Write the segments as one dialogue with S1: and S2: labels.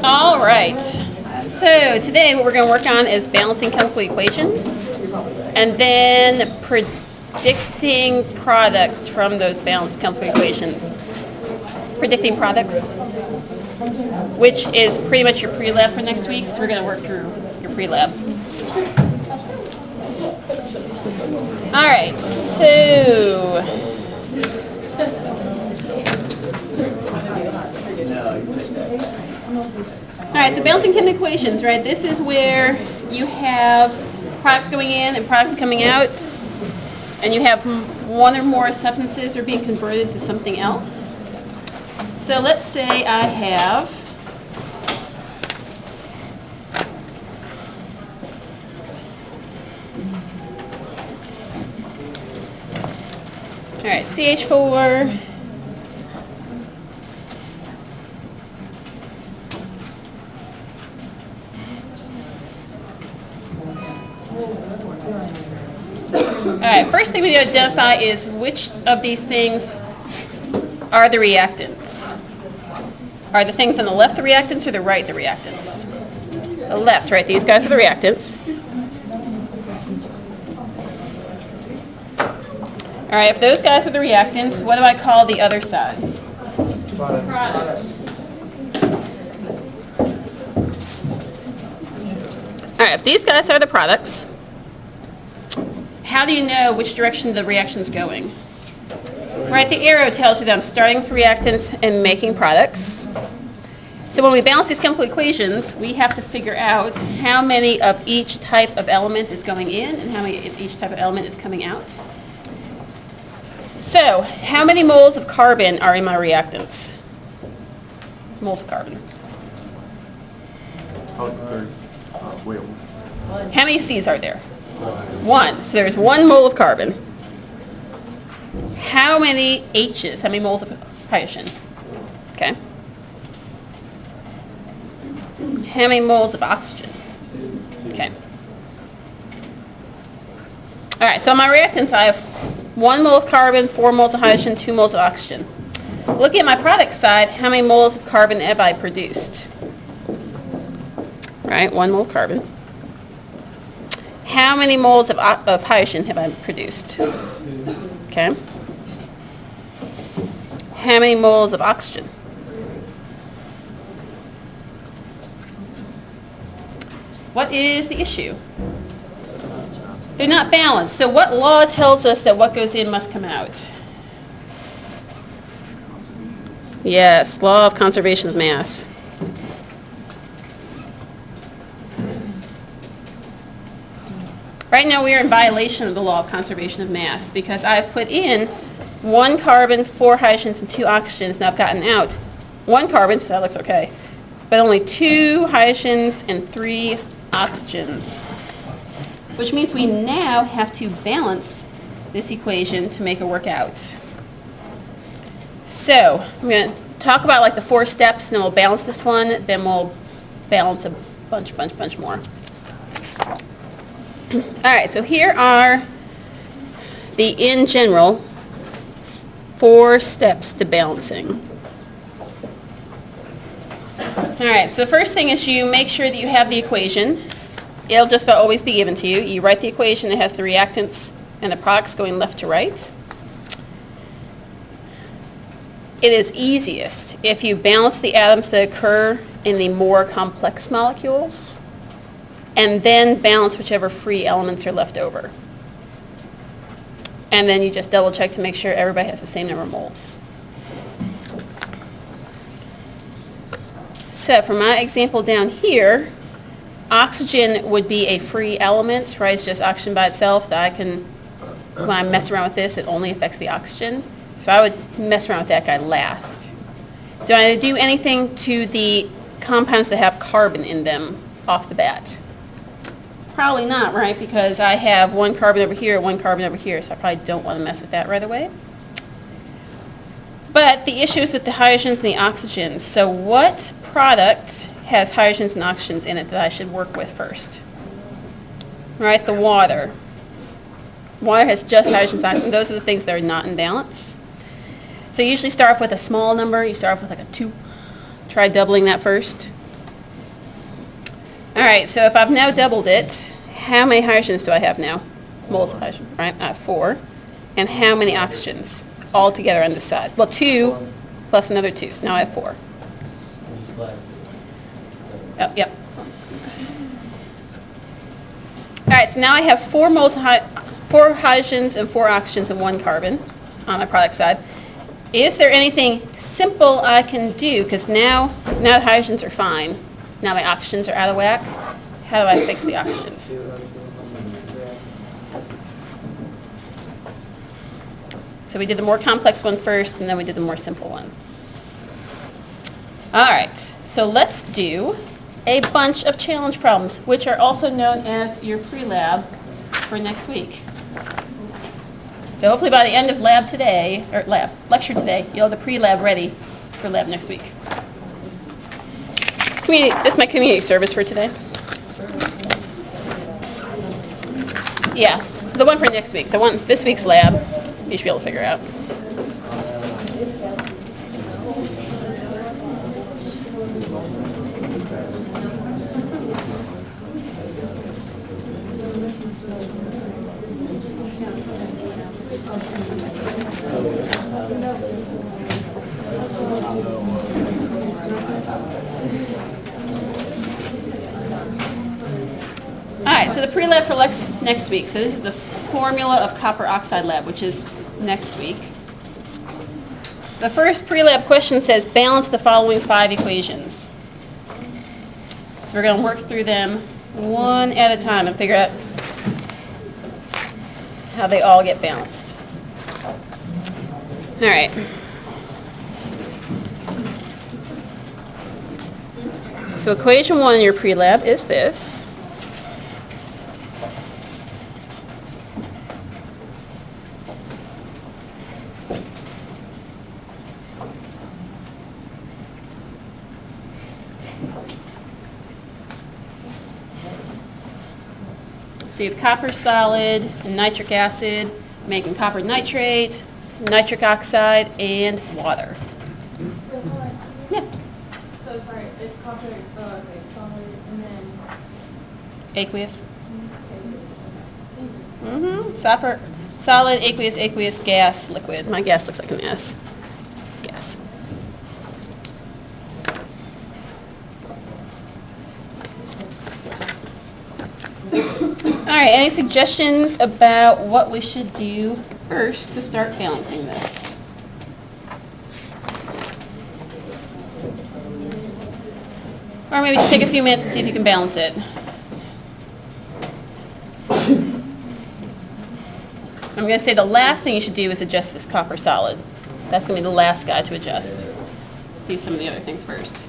S1: All right. So today what we're going to work on is balancing chemical equations and then predicting products from those balanced chemical equations. Predicting products, which is pretty much your pre-lab for next week, so we're going to work through your pre-lab. All right, so balancing chemical equations, right? This is where you have products going in and products coming out, and you have one or more substances are being converted to something else. So let's say I have all right, CH4 all right, first thing we need to identify is which of these things are the reactants. Are the things on the left the reactants or the right the reactants? The left, right? These guys are the reactants. All right, if those guys are the reactants, what do I call the other side? Products. All right, if these guys are the products, how do you know which direction the reaction is going? Right, the arrow tells you that I'm starting with reactants and making products. So when we balance these chemical equations, we have to figure out how many of each type of element is going in and how many of each type of element is coming out. So, how many moles of carbon are in my reactants? Moles of carbon. How many C's are there? 1. So there's 1 mole of carbon. How many H's? How many moles of hydrogen? Okay. How many moles of oxygen? Okay. All right, so in my reactants, I have 1 mole of carbon, 4 moles of hydrogen, 2 moles of oxygen. Looking at my product side, how many moles of carbon have I produced? Right, 1 mole of carbon. How many moles of hydrogen have I produced? Okay. How many moles of oxygen? What is the issue? They're not balanced. So what law tells us that what goes in must come out? Yes, law of conservation of mass. Right now we are in violation of the law of conservation of mass because I've put in 1 carbon, 4 hydrogens, and 2 oxygens, and I've gotten out 1 carbon, so that looks okay, but only 2 hydrogens and 3 oxygens, which means we now have to balance this equation to make it work out. So I'm going to talk about like the 4 steps, and then we'll balance this one, then we'll balance a bunch more. All right, so here are the, in general, 4 steps to balancing. All right, so the first thing is you make sure that you have the equation. It'll just about always be given to you. You write the equation that has the reactants and the products going left to right. It is easiest if you balance the atoms that occur in the more complex molecules and then balance whichever free elements are left over. And then you just double check to make sure everybody has the same number of moles. So for my example down here, oxygen would be a free element, right? It's just oxygen by itself that I can, when I mess around with this, it only affects the oxygen. So I would mess around with that guy last. Do I do anything to the compounds that have carbon in them off the bat? Probably not, right? Because I have 1 carbon over here, 1 carbon over here, so I probably don't want to mess with that right away. But the issue is with the hydrogens and the oxygens. So what product has hydrogens and oxygens in it that I should work with first? Right, the water. Water has just hydrogens and oxygens. Those are the things that are not in balance. So you usually start off with a small number. You start off with like a 2. Try doubling that first. All right, so if I've now doubled it, how many hydrogens do I have now? Moles of hydrogen, right? I have 4. And how many oxygens all together on this side? Well, 2 plus another 2, so now I have 4. Oh, yep. All right, so now I have 4 moles of 4 hydrogens and 4 oxygens and 1 carbon on my product side. Is there anything simple I can do? Because now the hydrogens are fine. Now my oxygens are out of whack. How do I fix the oxygens? So we did the more complex one first, and then we did the more simple one. All right, so let's do a bunch of challenge problems, which are also known as your pre-lab for next week. So hopefully by the end of lecture today, you'll have the pre-lab ready for lab next week. This is my community service for today. Yeah, the one for next week. The one this week's lab, you should be able to figure out. All right, so the pre-lab for next week. So this is the formula of copper oxide lab, which is next week. The first pre-lab question says balance the following 5 equations. So we're going to work through them one at a time and figure out how they all get balanced. All right. So equation 1 in your pre-lab is this. So you have copper solid and nitric acid, making copper nitrate, nitric oxide, and water. Yeah.
S2: So sorry, it's copper, okay, solid, and then...
S1: Aqueous. Solid, aqueous, gas, liquid. My gas looks like an S. Gas. All right, any suggestions about what we should do first to start balancing this? Or maybe just take a few minutes and see if you can balance it. I'm going to say the last thing you should do is adjust this copper solid. That's going to be the last guy to adjust. Do some of the other things first.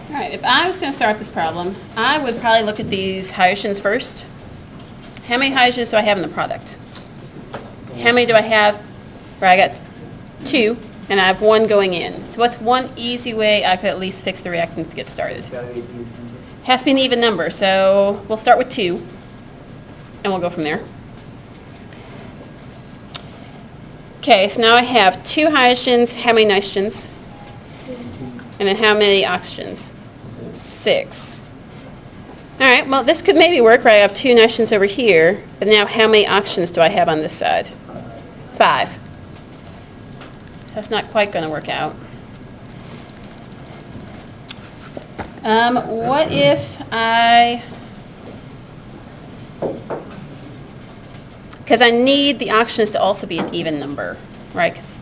S1: All right, if I was going to start this problem, I would probably look at these hydrogens first. How many hydrogens do I have in the product? How many do I have? Right, I got 2, and I have 1 going in. So what's one easy way I could at least fix the reactants to get started? Has to be an even number, so we'll start with 2, and we'll go from there. Okay, so now I have 2 hydrogens. How many nitrogens? And then how many oxygens? 6. All right, well, this could maybe work, right? I have 2 nitrogens over here, but now how many oxygens do I have on this side? 5. So that's not quite going to work out. What if because I need the oxygens to also be an even number, right? 'Cause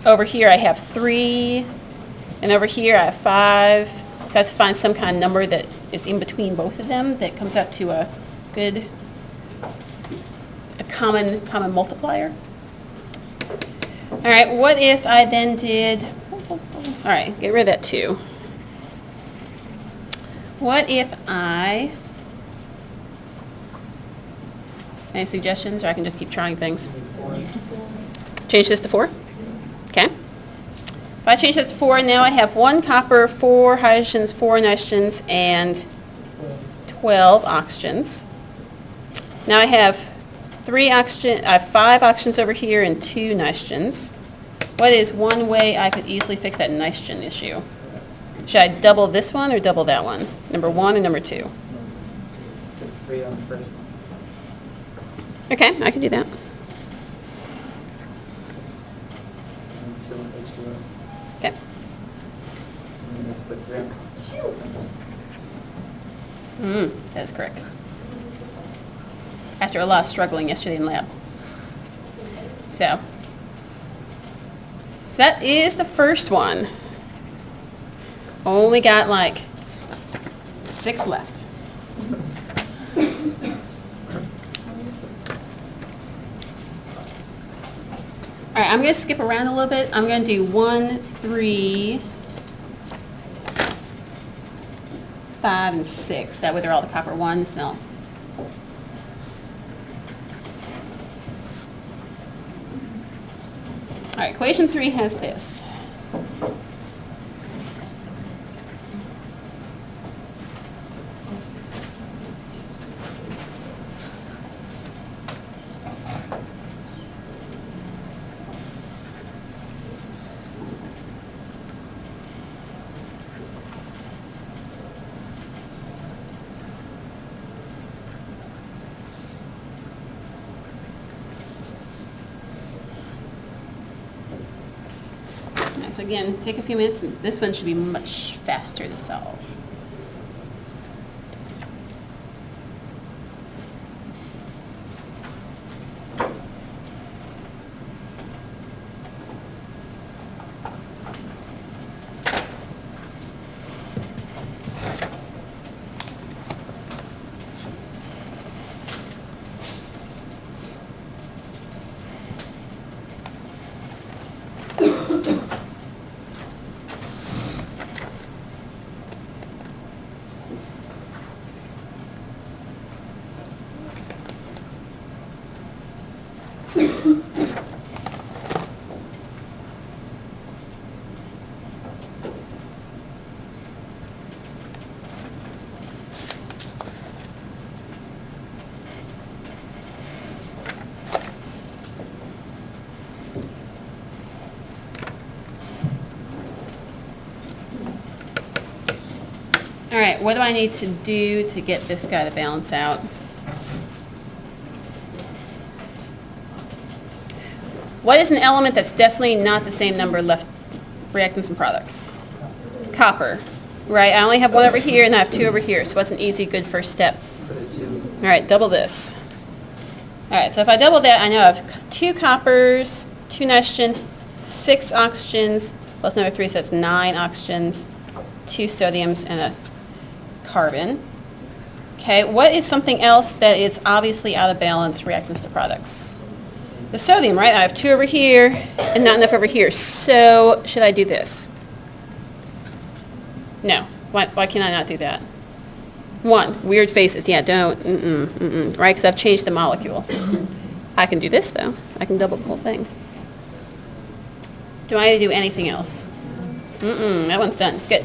S1: over here I have 3, and over here I have 5. So I have to find some kind of number that is in between both of them that comes out to a common multiplier. All right, what if I then did, all right, get rid of that 2. What if any suggestions, or I can just keep trying things? Change this to 4? Okay. If I change that to 4, now I have 1 copper, 4 hydrogens, 4 nitrogens, and 12 oxygens. Now I have 5 oxygens over here and 2 nitrogens. What is one way I could easily fix that nitrogen issue? Should I double this one or double that one? Number 1 or number 2?
S3: 3 on the first one.
S1: Okay, I can do that.
S3: And 2 on H2O.
S1: Okay.
S3: And then put 3 on.
S1: That is correct. After a lot of struggling yesterday in lab. So that is the first one. Only got like 6 left. All right, I'm going to skip around a little bit. I'm going to do 1, 3, 5, and 6. That way they're all the copper ones. No. All right, equation 3 has this. So again, take a few minutes, and this one should be much faster to solve. All right, what do I need to do to get this guy to balance out? What is an element that's definitely not the same number of left reactants and products? Copper, right? I only have 1 over here and I have 2 over here, so what's an easy, good first step?
S3: Put a 2.
S1: All right, double this. All right, so if I double that, I now have 2 coppers, 2 nitrogen, 6 oxygens, plus another 3, so that's 9 oxygens, 2 sodiums, and a carbon. Okay, what is something else that is obviously out of balance reactants to products? The sodium, right? I have 2 over here and not enough over here. So should I do this? No. Why can I not do that? 1, weird faces. Yeah, don't. Right, because I've changed the molecule. I can do this, though. I can double the whole thing. Do I do anything else? That one's done. Good.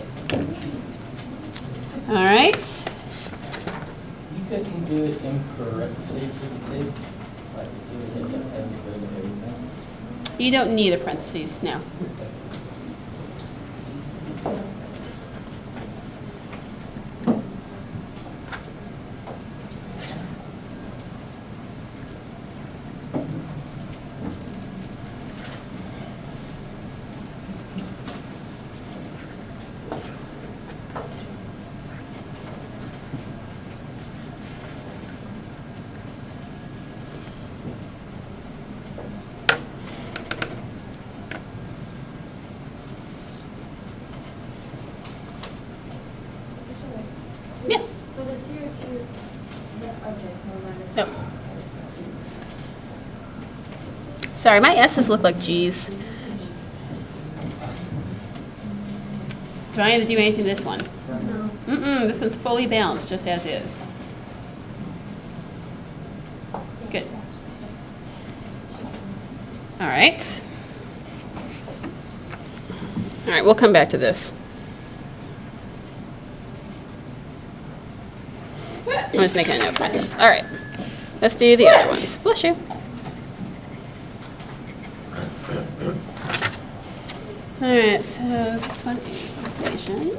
S1: All right.
S4: You couldn't do it in parentheses, could you? Like if you would end up having to go to everything.
S1: You don't need a parentheses, no. Sorry, my S's look like G's. Do I need to do anything to this one?
S2: No.
S1: This one's fully balanced, just as is. Good. All right. All right, we'll come back to this. I'm just making a note for myself. All right, let's do the other ones. Bless you. All right, so this one is inflation.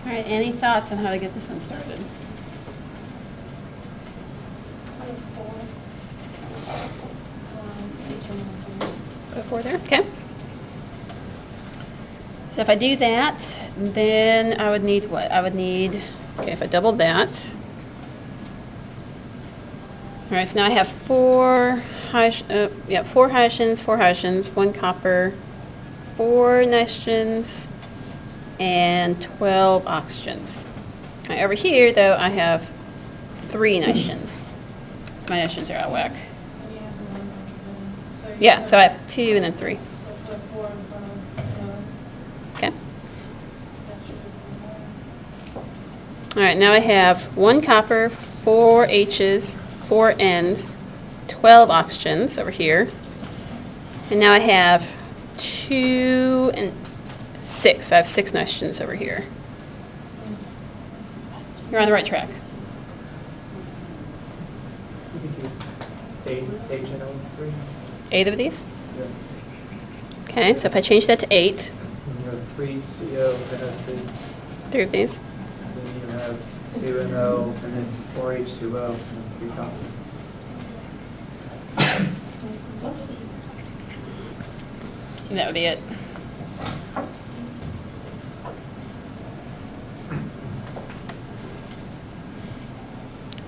S1: All right, any thoughts on how to get this one started? Put 4 there, okay. So if I do that, then I would need what? I would need, okay, if I doubled that. All right, so now I have 4 hydrogens, 1 copper, 4 nitrogens, and 12 oxygens. All right, over here, though, I have 3 nitrogens. So my nitrogens are out of whack. Yeah, so I have 2 and then 3. Okay. All right, now I have 1 copper, 4 H's, 4 N's, 12 oxygens over here. And now I have 2 and 6. I have 6 nitrogens over here. You're on the right track.
S3: I think you, 8 HNO3.
S1: 8 of these?
S3: Yeah.
S1: Okay, so if I change that to 8,
S3: And you have 3 CO, NO3.
S1: 3 of these.
S3: Then you have 2 NO, and then 4 H2O, and 3 copper.
S1: And that would be it.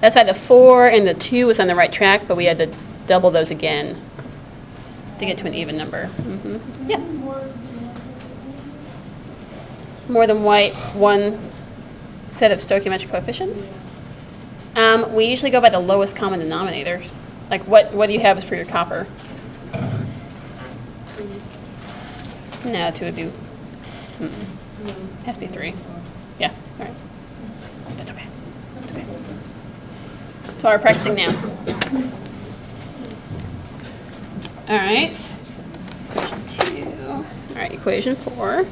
S1: That's why the 4 and the 2 was on the right track, but we had to double those again to get to an even number. Yeah. More than white, 1 set of stoichiometric coefficients. We usually go by the lowest common denominator. Like what do you have for your copper? No, 2 would be, has to be 3. Yeah, all right. That's okay. That's okay. So we're practicing now. All right. Equation 2. All right, equation 4.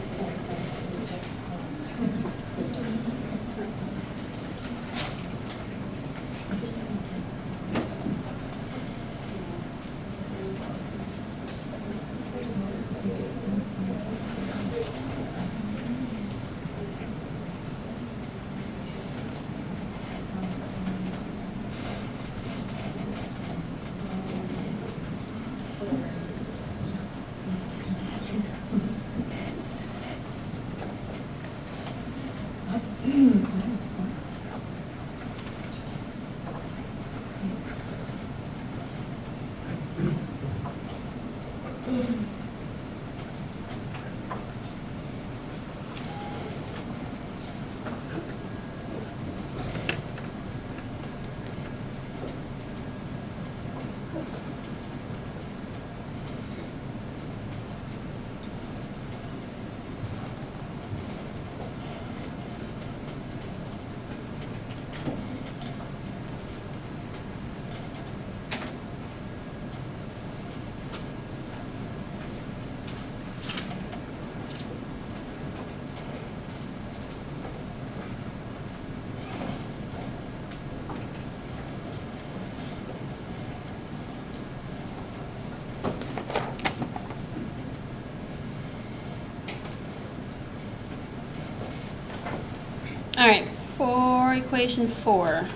S1: All right, for equation 4,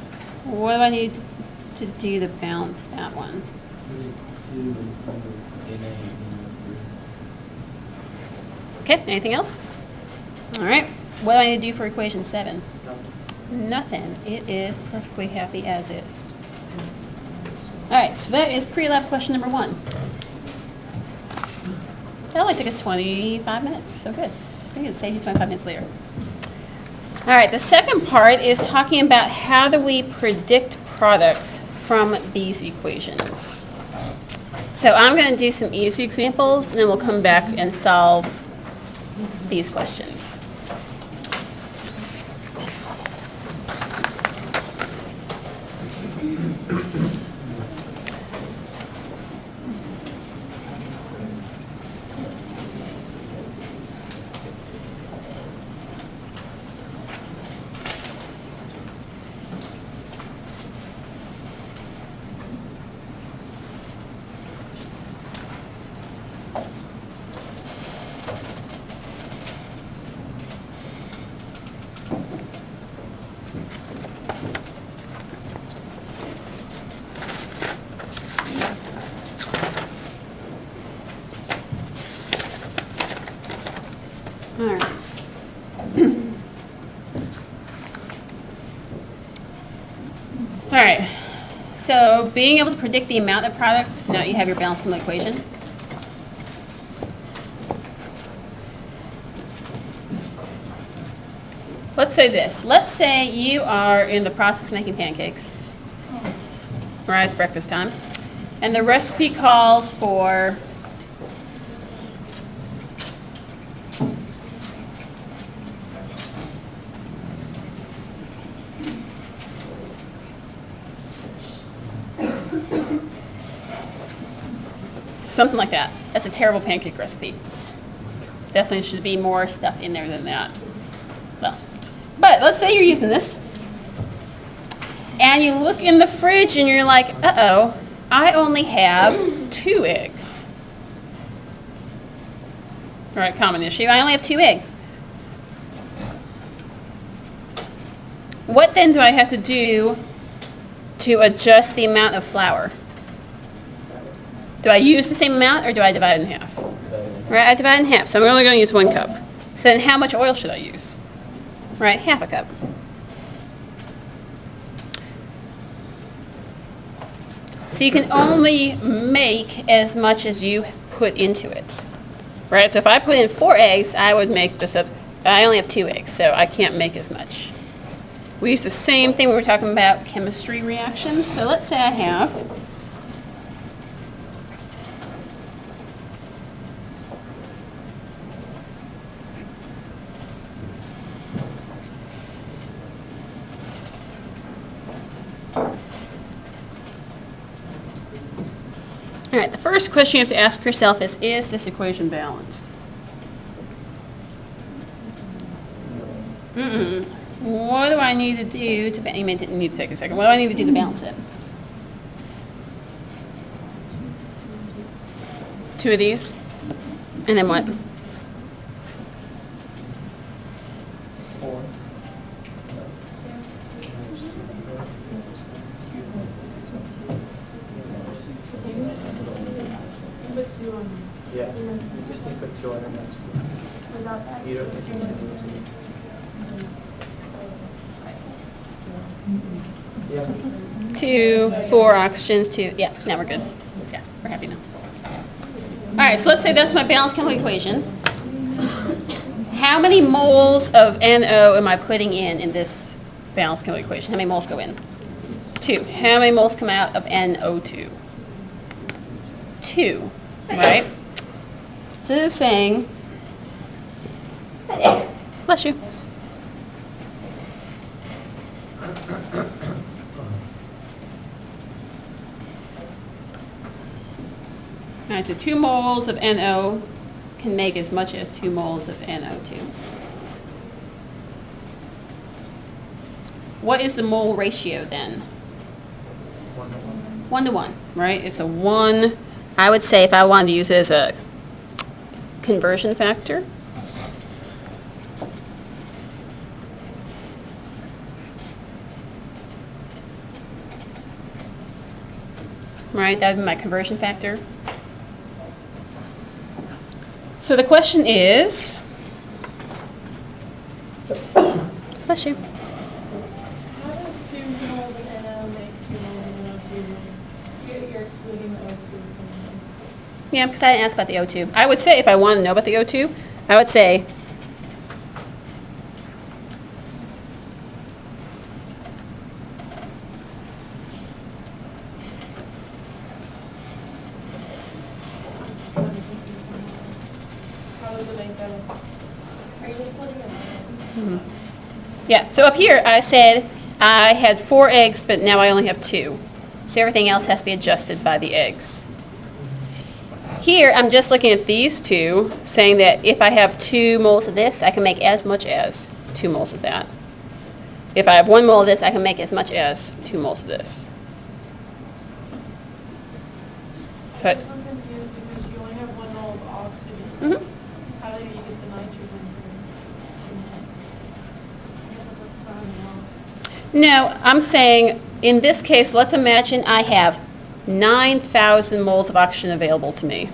S1: what do I need to do to balance that one? Okay, anything else? All right, what do I need to do for equation 7? Nothing. It is perfectly happy as is. All right, so that is pre-lab question number 1. That only took us 25 minutes, so good. I think it'll save you 25 minutes later. All right, the second part is talking about how do we predict products from these equations. So I'm going to do some easy examples, and then we'll come back and solve these questions. All right. All right. So being able to predict the amount of product, now you have your balanced chemical equation. Let's say this. Let's say you are in the process of making pancakes. Right, it's breakfast time. And the recipe calls for something like that. That's a terrible pancake recipe. Definitely should be more stuff in there than that. Well, but let's say you're using this, and you look in the fridge and you're like, uh-oh, I only have 2 eggs. All right, common issue. I only have 2 eggs. What then do I have to do to adjust the amount of flour? Do I use the same amount, or do I divide it in half? Right, I divide it in half, so I'm only going to use 1 cup. So then how much oil should I use? Right, half a cup. So you can only make as much as you put into it. Right, so if I put in 4 eggs, I would make this up. I only have 2 eggs, so I can't make as much. We use the same thing when we were talking about chemistry reactions. So let's say I have all right, the first question you have to ask yourself is this equation balanced? What do I need to do to, you may need to take a second. What do I need to do to balance it? 2 of these? And then what?
S3: 4.
S2: Put 2 on.
S3: Yeah, you just need to put 2 on the next one.
S2: Without that.
S3: You don't need to do it. Yeah.
S1: 2, 4 oxygens, 2, yeah, now we're good. Yeah, we're happy now. All right, so let's say that's my balanced chemical equation. How many moles of NO am I putting in this balanced chemical equation? How many moles go in? 2. How many moles come out of NO2? 2, right? So this is saying, bless you. All right, so 2 moles of NO can make as much as 2 moles of NO2. What is the mole ratio then?
S3: 1 to 1.
S1: 1 to 1, right? It's a 1. I would say if I wanted to use it as a conversion factor, right? That would be my conversion factor. So the question is, bless you.
S2: How does 2 moles of NO make 2 moles of NO2? You're excluding the O2 from
S1: Yeah, because I didn't ask about the O2. I would say if I wanted to know about the O2, I would say
S2: How does it make that? Are you just splitting it?
S1: yeah, so up here I said I had 4 eggs, but now I only have 2. So everything else has to be adjusted by the eggs. Here I'm just looking at these 2, saying that if I have 2 moles of this, I can make as much as 2 moles of that. If I have 1 mole of this, I can make as much as 2 moles of this. So,
S2: I'm confused because you only have 1 mole of oxygen.
S1: mhm.
S2: How do you get the nitrogen from?
S1: No, I'm saying, in this case, let's imagine I have 9,000 moles of oxygen available to me.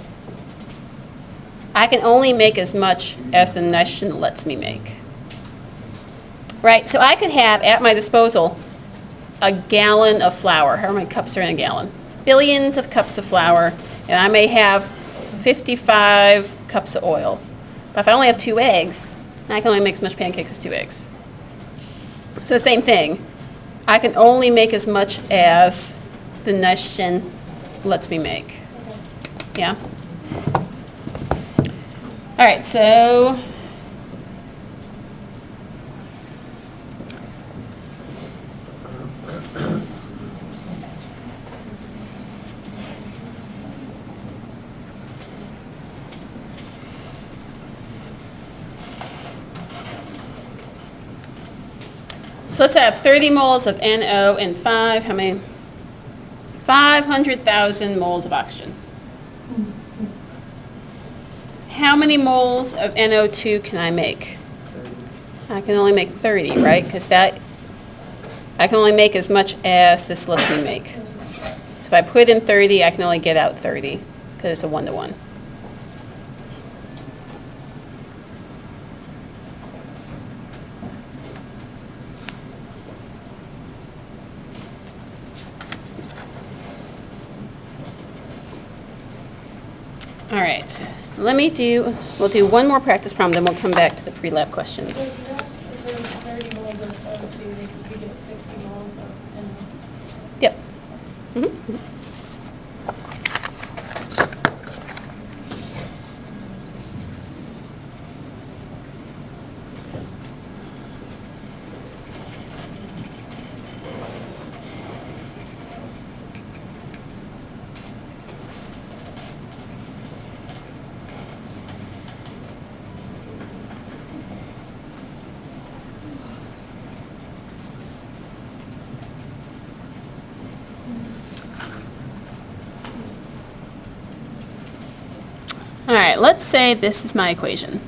S1: I can only make as much as the nitrogen lets me make. Right, so I could have at my disposal a gallon of flour. How many cups are in a gallon? Billions of cups of flour, and I may have 55 cups of oil. But if I only have 2 eggs, I can only make as much pancakes as 2 eggs. So the same thing. I can only make as much as the nitrogen lets me make. Yeah? All right, so let's have 30 moles of NO and 500,000 moles of oxygen. How many moles of NO2 can I make?
S3: 30.
S1: I can only make 30, right? Because I can only make as much as this lets me make. So if I put in 30, I can only get out 30 because it's a 1 to 1. All right, we'll do one more practice problem, then we'll come back to the pre-lab questions.
S2: So if you're asking if there was 30 moles of O2, we could
S1: All right, let's say this is my equation.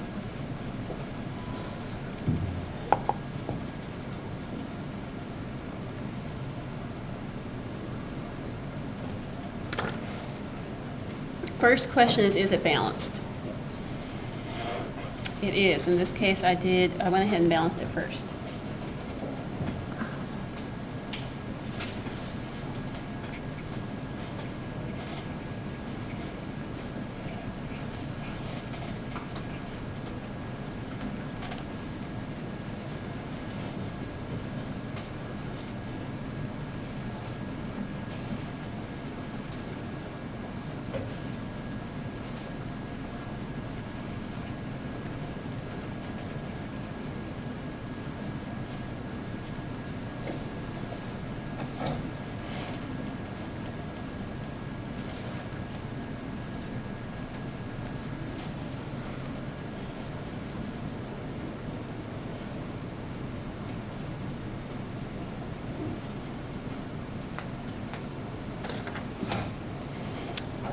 S1: First question is it balanced? It is. In this case, I went ahead and balanced it first.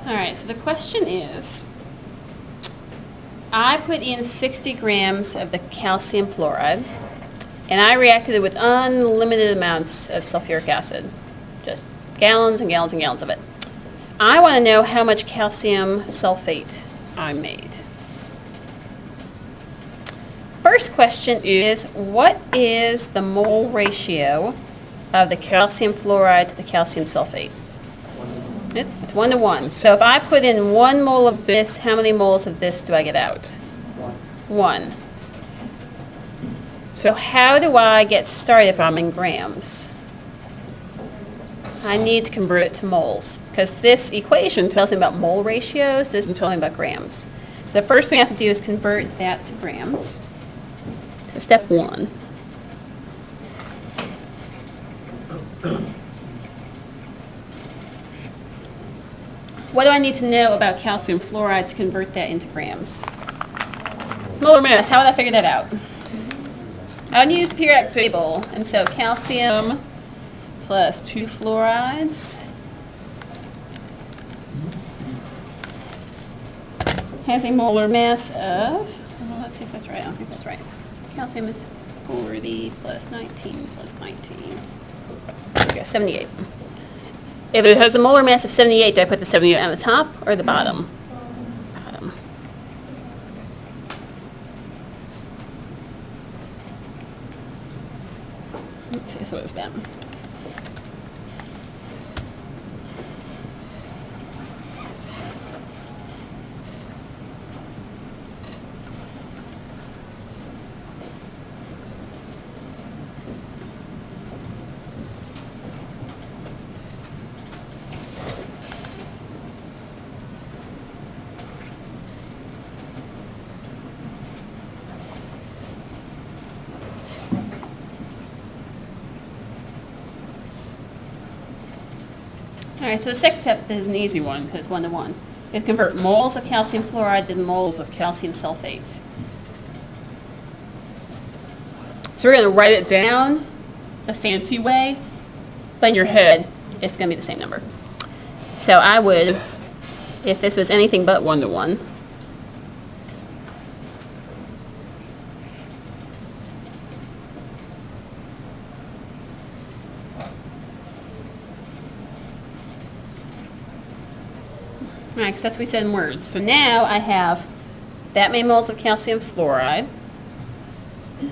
S1: All right, so the question is, I put in 60 grams of the calcium fluoride, and I reacted it with unlimited amounts of sulfuric acid, just gallons and gallons and gallons of it. I want to know how much calcium sulfate I made. First question is, what is the mole ratio of the calcium fluoride to the calcium sulfate? It's 1 to 1. So if I put in 1 mole of this, how many moles of this do I get out? 1. So how do I get started if I'm in grams? I need to convert it to moles, because this equation tells me about mole ratios, doesn't tell me about grams. So the first thing I have to do is convert that to grams. So step 1. What do I need to know about calcium fluoride to convert that into grams? Molar mass, how would I figure that out? I would use the periodic table, and so calcium plus 2 fluorides has a molar mass of, well, let's see if that's right, I don't think that's right. Calcium is 40 plus 19 plus 19. Okay, 78. If it has a molar mass of 78, do I put the 78 on the top or the bottom? Bottom. Let's see, so what is that? All right, so the second step is an easy one because it's 1 to 1. Is convert moles of calcium fluoride to moles of calcium sulfate. So we're going to write it down the fancy way, but in your head, it's going to be the same number. So I would, if this was anything but 1 to 1, all right, because that's what we said in words. So now I have that many moles of calcium fluoride.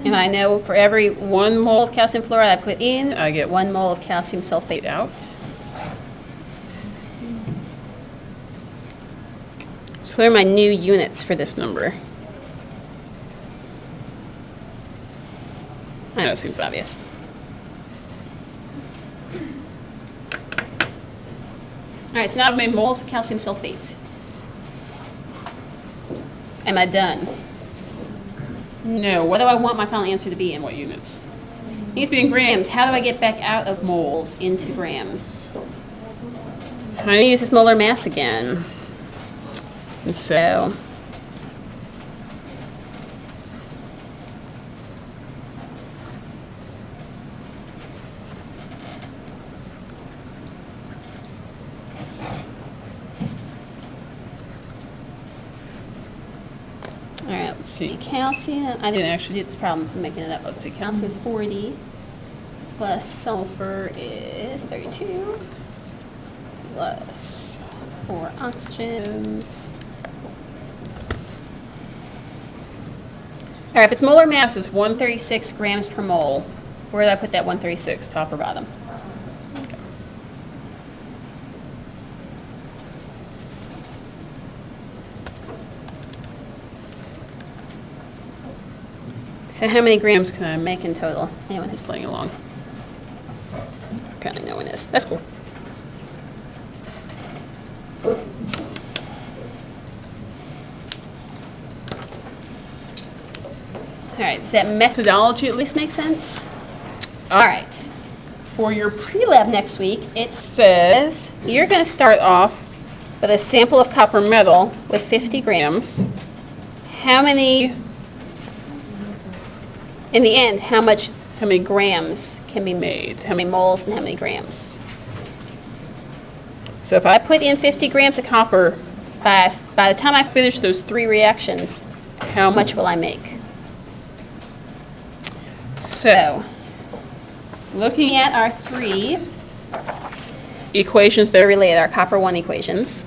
S1: And I know for every 1 mole of calcium fluoride I put in, I get 1 mole of calcium sulfate out. So what are my new units for this number? I know it seems obvious. All right, so now I've made moles of calcium sulfate. Am I done? No. What do I want my final answer to be in what units? It needs to be in grams. How do I get back out of moles into grams? I'm going to use this molar mass again. And so, all right, let's see. Calcium, I didn't actually do this problem, so I'm making it up. Let's see, calcium is 40, plus sulfur is 32, plus 4 oxygens. All right, if its molar mass is 136 grams per mole, where did I put that 136, top or bottom? Okay. So how many grams can I make in total? Anyone who's playing along? Apparently no one is. That's cool. All right, does that methodology at least make sense? All right. For your pre-lab next week, it says you're going to start off with a sample of copper metal with 50 grams. How many, in the end, how many grams can be made? How many moles and how many grams? So if I put in 50 grams of copper, by the time I finish those 3 reactions, how much will I make? So, looking at our 3 equations that are related, our copper 1 equations.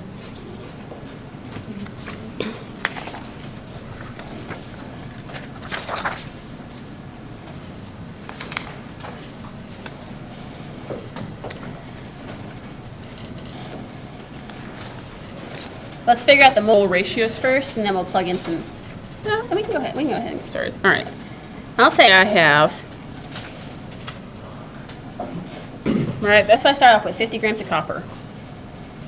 S1: Let's figure out the mole ratios first, and then we'll plug in some. No, we can go ahead. We can go ahead and get started. All right. I'll say I have. All right. That's why I start off with 50 grams of copper.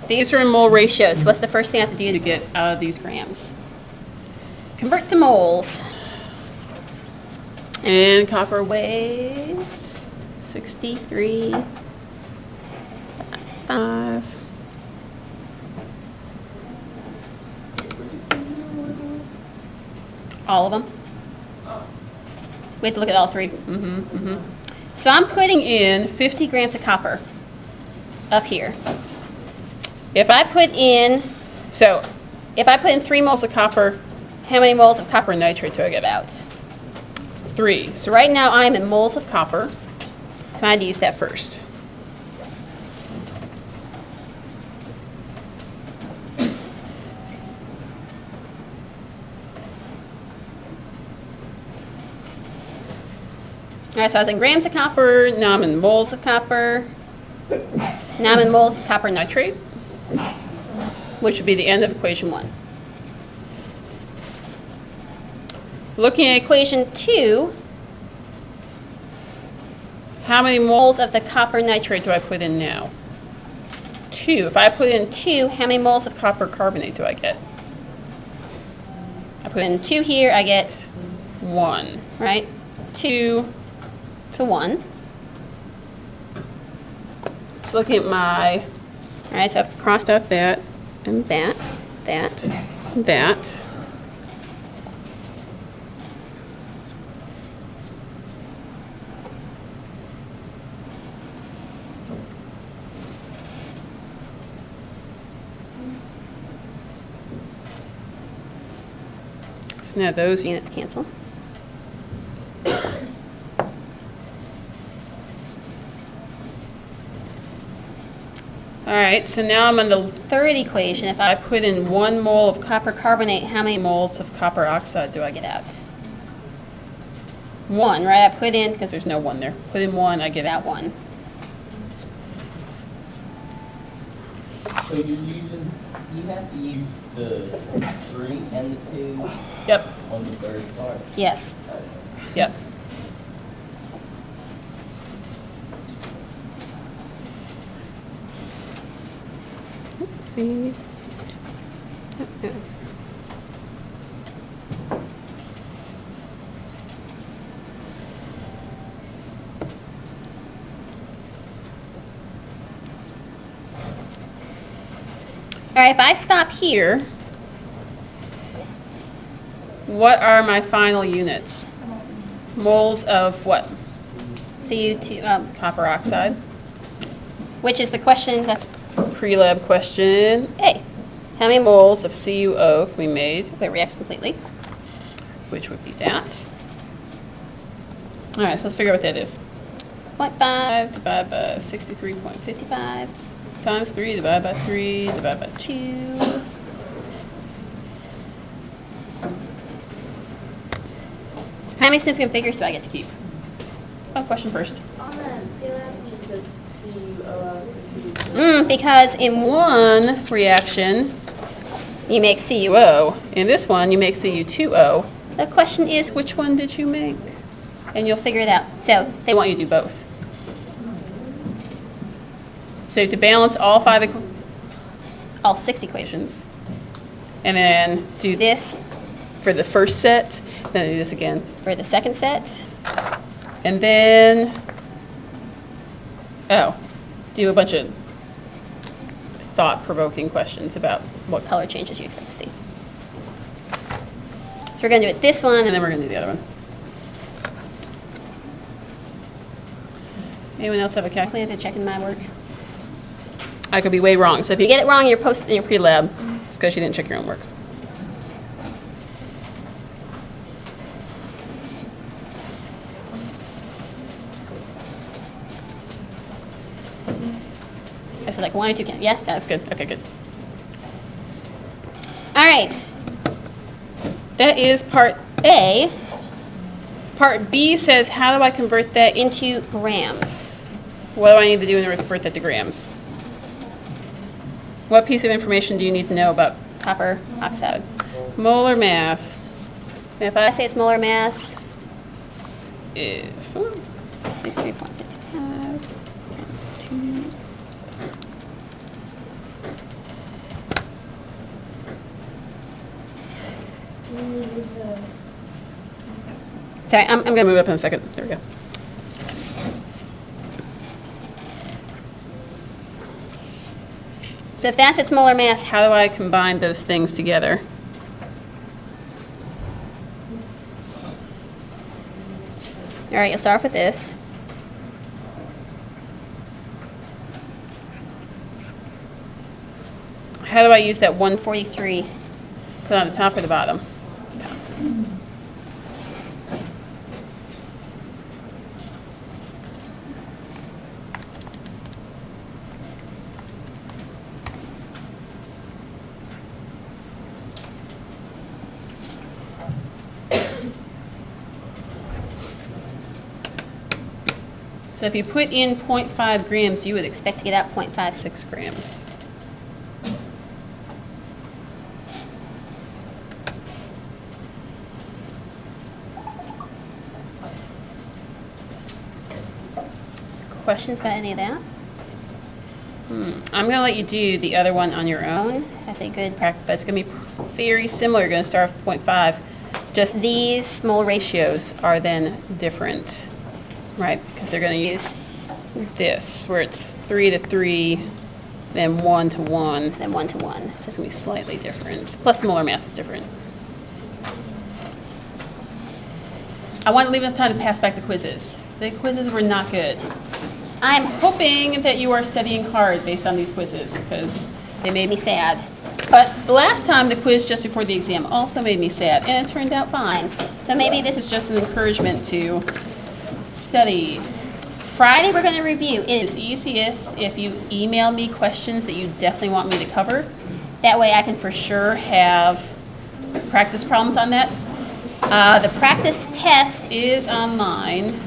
S1: These are in mole ratios. So what's the first thing I have to do to get out of these grams? Convert to moles. And copper weighs 63.5. All of them. We have to look at all 3. So I'm putting in 50 grams of copper up here. If I put in 3 moles of copper, how many moles of copper nitrate do I get out? 3. So right now I'm in moles of copper, so I had to use that first. All right, so I was in grams of copper, now I'm in moles of copper. Now I'm in moles of copper nitrate, which would be the end of equation 1. Looking at equation 2, how many moles of the copper nitrate do I put in now? 2. If I put in 2, how many moles of copper carbonate do I get? I put in 2 here, I get 1, right? 2 to 1. So looking at my, all right, so I've crossed out that, and that, and that. So now those units cancel. All right, so now I'm on the 3rd equation. If I put in 1 mole of copper carbonate, how many moles of copper oxide do I get out? 1, right? I put in, because there's no 1 there. Put in 1, I get out 1.
S4: So you have to use the 3 and the 2
S1: Yep.
S4: on the 3rd part?
S1: Yes. Yep. C. All right, if I stop here, what are my final units? Moles of what? Cu2, copper oxide. Which is the question, that's pre-lab question A. How many moles of CuO can be made if it reacts completely? Which would be that. All right, so let's figure out what that is. 0.5 divided by 63.55 times 3 divided by 3 divided by 2. How many significant figures do I get to keep? Oh, question first.
S2: On the pre-lab, it says CuO.
S1: Because in one reaction, you make CuO. In this one, you make Cu2O. The question is, which one did you make? And you'll figure it out. So they want you to do both. So to balance all 6 equations, and then do this for the first set, then do this again for the second set, and then, do a bunch of thought-provoking questions about what color changes you expect to see. So we're going to do it this one, and then we're going to do the other one. Anyone else have a calculator checking my work? I could be way wrong. So if you get it wrong in your pre-lab, it's because you didn't check your own work. I said like 1 or 2 can. Yeah, that's good. Okay, good. All right. That is part A. Part B says, how do I convert that into grams? What do I need to do in order to convert that to grams? What piece of information do you need to know about copper oxide? Molar mass. If I say it's molar mass is 63.55. Sorry, I'm going to move up in a second. There we go. So if that's its molar mass, how do I combine those things together? All right, you'll start off with this. How do I use that 143? Put it on the top or the bottom? Top. So if you put in 0.5 grams, you would expect to get out 0.56 grams. Questions about any of that? I'm going to let you do the other one on your own. That's a good practice, but it's going to be very similar. You're going to start with 0.5. Just these mole ratios are then different. Right, because they're going to use this, where it's 3 to 3, then 1 to 1, then 1 to 1. So it's going to be slightly different. Plus the molar mass is different. I want to leave enough time to pass back the quizzes. The quizzes were not good. I'm hoping that you are studying hard based on these quizzes, because they made me sad. But the last time, the quiz just before the exam also made me sad, and it turned out fine. So maybe this is just an encouragement to study. Friday we're going to review. It is easiest if you email me questions that you definitely want me to cover. That way I can for sure have practice problems on that. The practice test is online.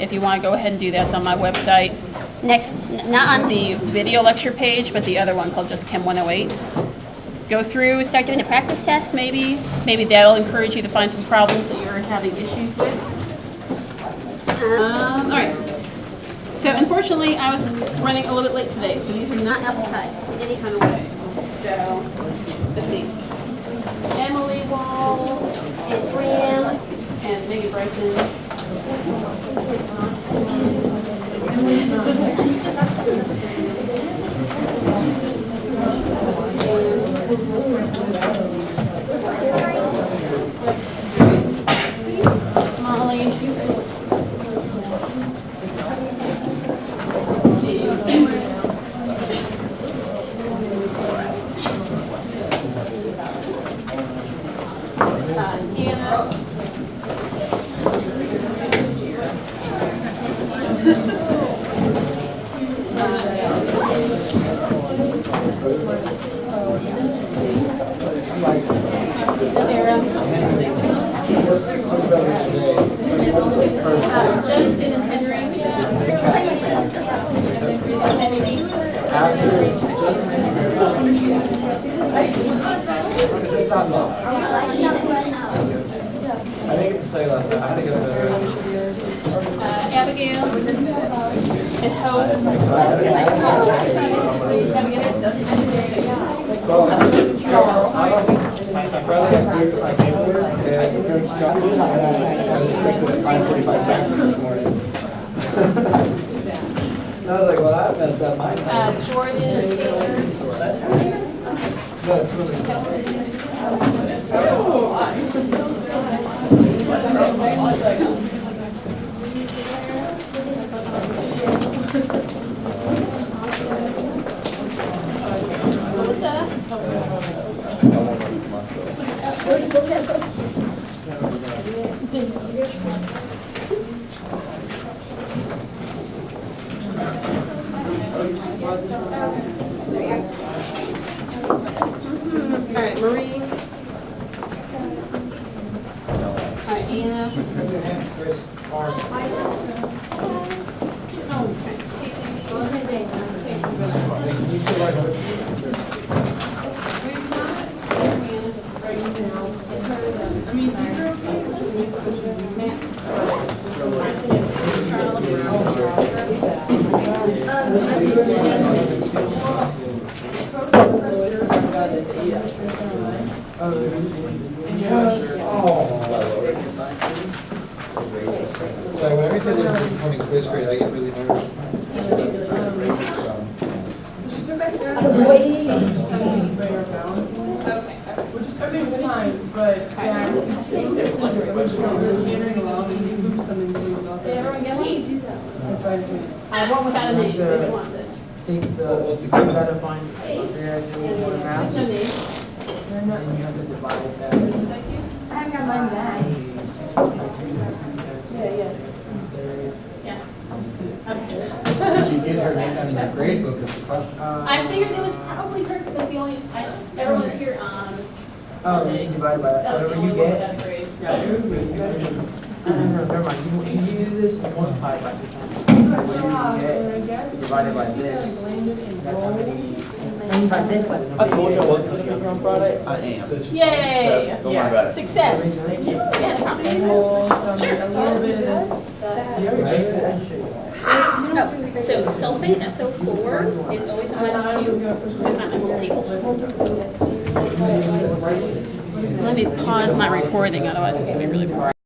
S1: If you want to go ahead and do that, it's on my website. Next, not on the video lecture page, but the other one called just Chem 108. Go through, start doing the practice test maybe. Maybe that'll encourage you to find some problems that you're having issues with. All right. So unfortunately, I was running a little bit late today, so these are not apple pies in any kind of way. So, let's see. Emily Walls, and Fran, and Megan Bryson. Molly. Hannah. Sarah. Justin and Henry.
S5: It's not lost. I think it's stay last night. I had to get a better.
S1: Abigail and Hope.
S5: My brother got through my paperwork and Coach John was expected at 5:45 practice this morning. And I was like, well, that messed up my time.
S1: Jordan, Taylor.
S5: No, it's swimming.
S1: Melissa. All right, Marie. All right, Anna.
S5: Chris, Mark. Can you still write
S2: I mean, these are
S5: So whenever you say there's a disappointing quiz grade, I get really nervous.
S2: she took us through which is, I mean, it's fine, but yeah, catering alone, and he's moving something too, was also.
S1: Did everyone get one?
S2: That's why I just went.
S1: I have one without a name, if you want it.
S3: Take
S5: What's the
S3: you
S5: good?
S3: gotta find, there, do math,
S1: No name.
S3: and you have to divide that.
S6: I haven't got mine back.
S5: Did you get her name down in your grade book as the question?
S1: I figured it was probably her because that's the only, everyone up here
S3: Oh, you divide by
S1: that was the
S3: whatever
S1: only
S3: you
S1: one
S3: get.
S1: without a grade.
S3: Never mind, you do this and multiply by 6 times. Whatever you get, divided by this, that's how many.
S6: By this one.
S7: I told you I wasn't gonna be here on Friday. I am.
S1: Yay!
S7: So, don't worry about it.
S1: Success.
S2: And
S1: Yeah.
S2: we'll, a little bit of this.
S1: Oh, so sulfate SO4 is always on my table. Let me pause my recording, otherwise it's gonna be really boring.